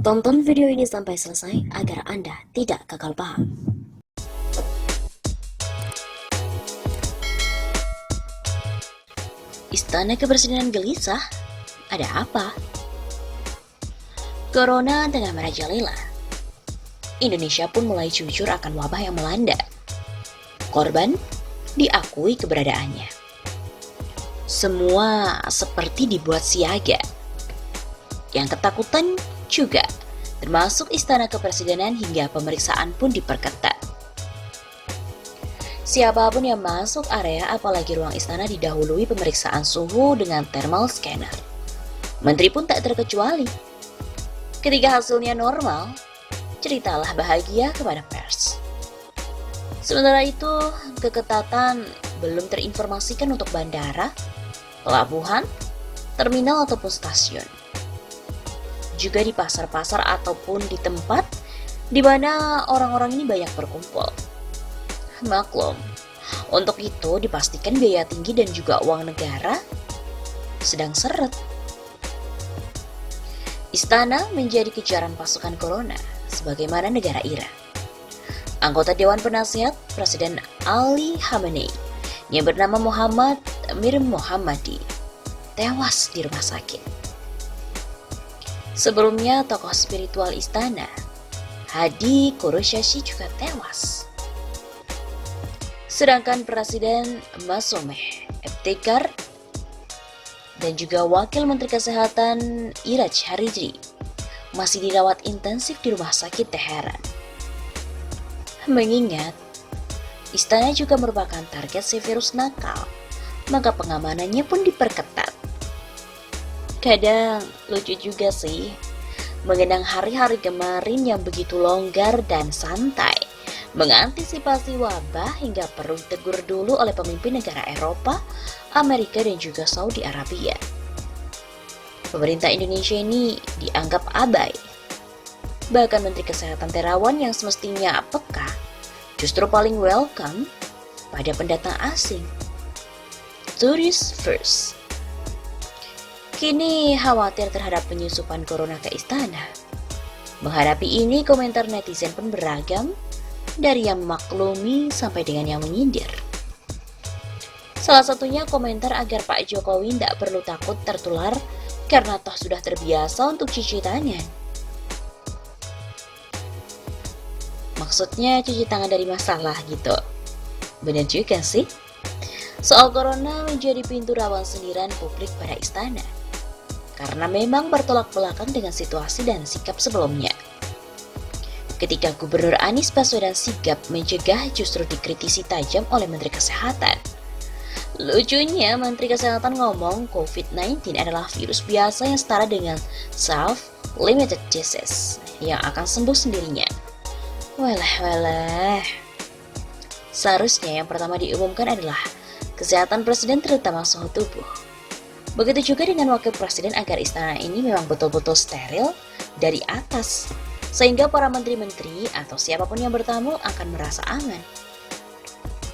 Tonton video ini sampai selesai agar Anda tidak gagal paham. Istana Kepresidenan gelisah? Ada apa? Corona tengah merajalela. Indonesia pun mulai jujur akan wabah yang melanda. Korban diakui keberadaannya. Semua seperti dibuat siaga. Yang ketakutan juga, termasuk Istana Kepresidenan hingga pemeriksaan pun diperketat. Siapapun yang masuk area apalagi ruang istana didahului pemeriksaan suhu dengan thermal scanner. Menteri pun tak terkecuali. Ketika hasilnya normal, ceritalah bahagia kepada pers. Sementara itu, keketatan belum terinformasikan untuk bandara, pelabuhan, terminal ataupun stasiun. Juga di pasar-pasar ataupun di tempat di mana orang-orang ini banyak berkumpul. Maklum, untuk itu dipastikan biaya tinggi dan juga uang negara sedang seret. Istana menjadi kejaran pasukan corona sebagaimana negara Iran. Anggota Dewan Penasihat Presiden Ali Khamenei yang bernama Muhammad Mir Mohammadi tewas di rumah sakit. Sebelumnya tokoh spiritual istana Hadi Quraisy juga tewas. Sedangkan Presiden Masomeh Ebtekar dan juga Wakil Menteri Kesehatan Iraj Harijri masih dirawat intensif di rumah sakit Teheran. Mengingat istana juga merupakan target si virus nakal, maka pengamanannya pun diperketat. Kadang lucu juga sih, mengenang hari-hari kemarin yang begitu longgar dan santai, mengantisipasi wabah hingga perlu ditegur dulu oleh pemimpin negara Eropa, Amerika dan juga Saudi Arabia. Pemerintah Indonesia ini dianggap abai. Bahkan Menteri Kesehatan Terawan yang semestinya peka, justru paling welcome pada pendatang asing. Tourist first. Kini khawatir terhadap penyusupan corona ke istana. Menghadapi ini komentar netizen pun beragam, dari yang memaklumi sampai dengan yang menyindir. Salah satunya komentar agar Pak Jokowi tidak perlu takut tertular karena toh sudah terbiasa untuk cuci tangan. Maksudnya cuci tangan dari masalah gitu. Benar juga sih. Soal corona menjadi pintu rawan sindiran publik pada istana. Karena memang bertolak belakang dengan situasi dan sikap sebelumnya. Ketika Gubernur Anies Baswedan sigap mencegah justru dikritisi tajam oleh Menteri Kesehatan. Lucunya Menteri Kesehatan ngomong COVID-19 adalah virus biasa yang setara dengan self-limited disease yang akan sembuh sendirinya. Walah. Seharusnya yang pertama diumumkan adalah kesehatan presiden terutama suhu tubuh. Begitu juga dengan wakil presiden agar istana ini memang betul-betul steril dari atas, sehingga para menteri-menteri atau siapapun yang bertamu akan merasa aman.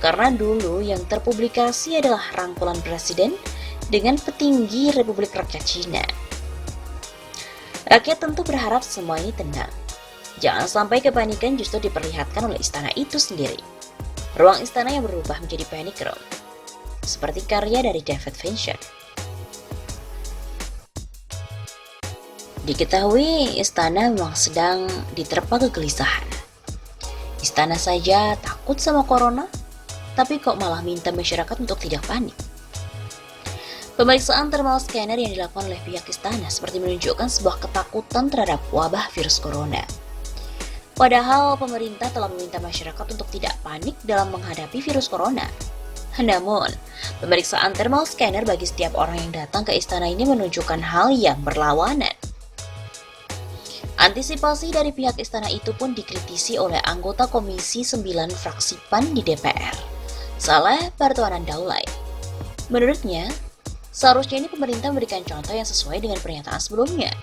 Karena dulu yang terpublikasi adalah rangkulan presiden dengan petinggi Republik Rakyat Cina. Rakyat tentu berharap semua ini tenang. Jangan sampai kepanikan justru diperlihatkan oleh istana itu sendiri. Ruang istana yang berubah menjadi panic room, seperti karya dari David Fincher. Diketahui istana memang sedang diterpa kegelisahan. Istana saja takut sama corona, tapi kok malah minta masyarakat untuk tidak panik. Pemeriksaan thermal scanner yang dilakukan oleh pihak istana seperti menunjukkan sebuah ketakutan terhadap wabah virus corona. Padahal pemerintah telah meminta masyarakat untuk tidak panik dalam menghadapi virus corona. Namun, pemeriksaan thermal scanner bagi setiap orang yang datang ke istana ini menunjukkan hal yang berlawanan. Antisipasi dari pihak istana itu pun dikritisi oleh anggota Komisi 9 fraksi PAN di DPR, Saleh Bartuanan Daulay. Menurutnya, seharusnya ini pemerintah memberikan contoh yang sesuai dengan pernyataan sebelumnya.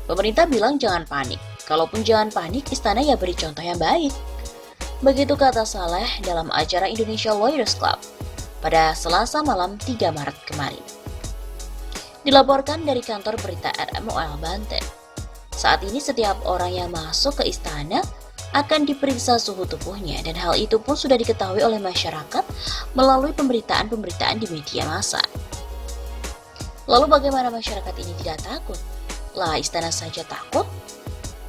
Pemerintah bilang jangan panik, kalaupun jangan panik, istana ya beri contoh yang baik. Begitu kata Saleh dalam acara Indonesia Lawyers Club pada Selasa malam 3 Maret kemarin. Dilaporkan dari kantor berita RMOL Banten. Saat ini setiap orang yang masuk ke istana akan diperiksa suhu tubuhnya, dan hal itu pun sudah diketahui oleh masyarakat melalui pemberitaan-pemberitaan di media massa. Lalu bagaimana masyarakat ini tidak takut? Lah, istana saja takut?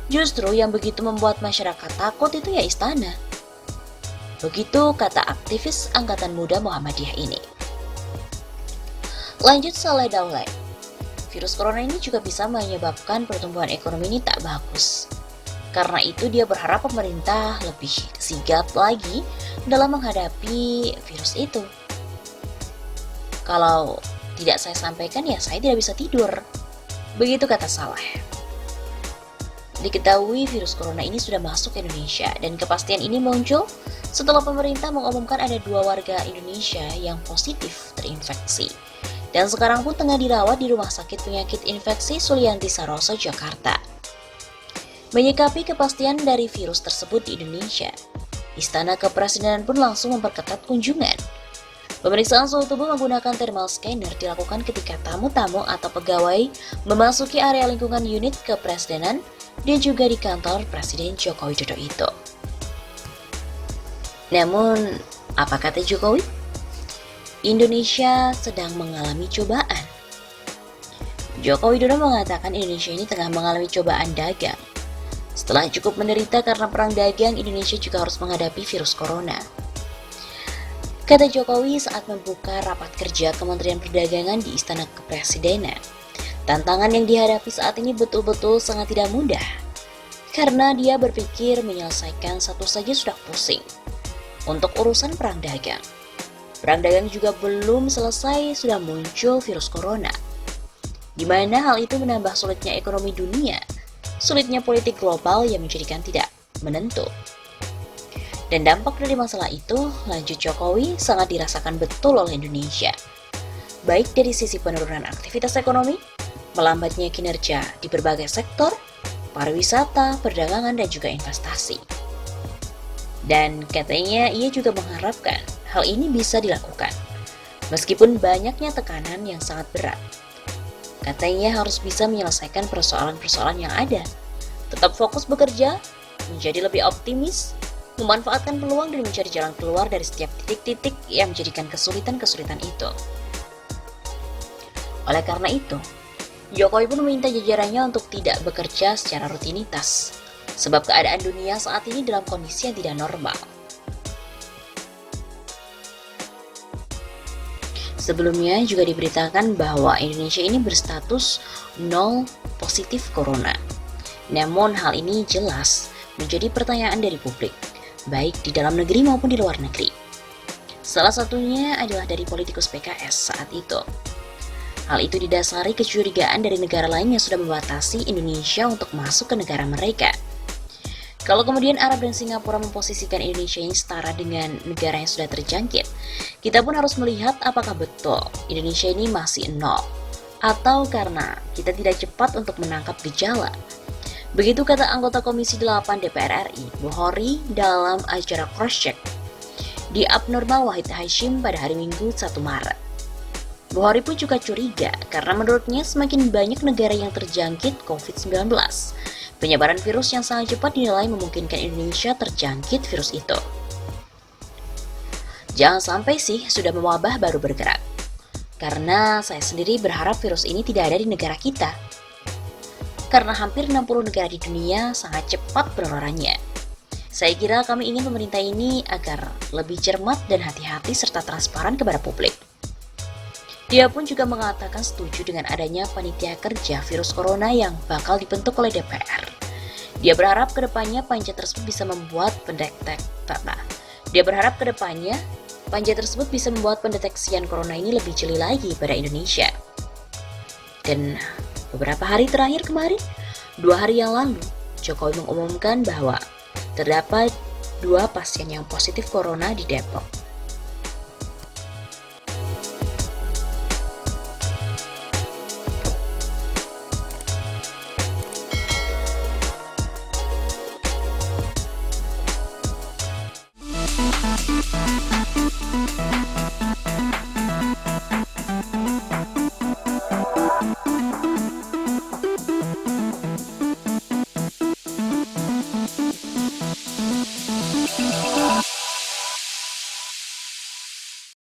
Justru yang begitu membuat masyarakat takut itu ya istana. Begitu kata aktivis Angkatan Muda Muhammadiyah ini. Lanjut Saleh Daulay. Virus corona ini juga bisa menyebabkan pertumbuhan ekonomi ini tak bagus. Karena itu dia berharap pemerintah lebih sigap lagi dalam menghadapi virus itu. Kalau tidak saya sampaikan ya saya tidak bisa tidur. Begitu kata Saleh. Diketahui virus corona ini sudah masuk ke Indonesia, dan kepastian ini muncul setelah pemerintah mengumumkan ada 2 warga Indonesia yang positif terinfeksi. Dan sekarang pun tengah dirawat di Rumah Sakit Penyakit Infeksi Sulianti Saroso, Jakarta. Menyikapi kepastian dari virus tersebut di Indonesia, Istana Kepresidenan pun langsung memperketat kunjungan. Pemeriksaan suhu tubuh menggunakan thermal scanner dilakukan ketika tamu-tamu atau pegawai memasuki area lingkungan unit kepresidenan dan juga di kantor Presiden Joko Widodo itu. Namun, apa kata Jokowi? Indonesia sedang mengalami cobaan. Joko Widodo mengatakan Indonesia ini tengah mengalami cobaan dagang. Setelah cukup menderita karena perang dagang, Indonesia juga harus menghadapi virus corona. Kata Jokowi saat membuka rapat kerja Kementerian Perdagangan di Istana Kepresidenan. Tantangan yang dihadapi saat ini betul-betul sangat tidak mudah. Karena dia berpikir menyelesaikan satu saja sudah pusing. Untuk urusan perang dagang. Perang dagang juga belum selesai sudah muncul virus corona. Di mana hal itu menambah sulitnya ekonomi dunia. Sulitnya politik global yang menjadikan tidak menentu. Dan dampak dari masalah itu, lanjut Jokowi, sangat dirasakan betul oleh Indonesia. Baik dari sisi penurunan aktivitas ekonomi, melambatnya kinerja di berbagai sektor, pariwisata, perdagangan, dan juga investasi. Dan katanya ia juga mengharapkan hal ini bisa dilakukan, meskipun banyaknya tekanan yang sangat berat. Katanya harus bisa menyelesaikan persoalan-persoalan yang ada, tetap fokus bekerja, menjadi lebih optimis, memanfaatkan peluang dan mencari jalan keluar dari setiap titik-titik yang menjadikan kesulitan-kesulitan itu. Oleh karena itu, Jokowi pun meminta jajarannya untuk tidak bekerja secara rutinitas, sebab keadaan dunia saat ini dalam kondisi yang tidak normal. Sebelumnya juga diberitakan bahwa Indonesia ini berstatus 0 positif corona. Namun hal ini jelas menjadi pertanyaan dari publik, baik di dalam negeri maupun di luar negeri. Salah satunya adalah dari politikus PKS saat itu. Hal itu didasari kecurigaan dari negara lain yang sudah membatasi Indonesia untuk masuk ke negara mereka. Kalau kemudian Arab dan Singapura memposisikan Indonesia ini setara dengan negara yang sudah terjangkit, kita pun harus melihat apakah betul Indonesia ini masih 0, atau karena kita tidak cepat untuk menangkap gejala. Begitu kata anggota Komisi 8 DPR RI, Bukhari, dalam acara Crosscheck di Abnormal Wahid Hashim pada hari Minggu 1 Maret. Bukhari pun juga curiga karena menurutnya semakin banyak negara yang terjangkit COVID-19. Penyebaran virus yang sangat cepat dinilai memungkinkan Indonesia terjangkit virus itu. Jangan sampai sih sudah mewabah baru bergerak. Karena saya sendiri berharap virus ini tidak ada di negara kita. Karena hampir 60 negara di dunia sangat cepat penularannya. Saya kira kami ingin pemerintah ini agar lebih cermat dan hati-hati serta transparan kepada publik. Dia pun juga mengatakan setuju dengan adanya panitia kerja virus corona yang bakal dibentuk oleh DPR. Dia berharap kedepannya panja tersebut bisa membuat pendeteksian corona ini lebih jeli lagi pada Indonesia. Dan beberapa hari terakhir kemarin, 2 hari yang lalu, Jokowi mengumumkan bahwa terdapat 2 pasien yang positif corona di Depok.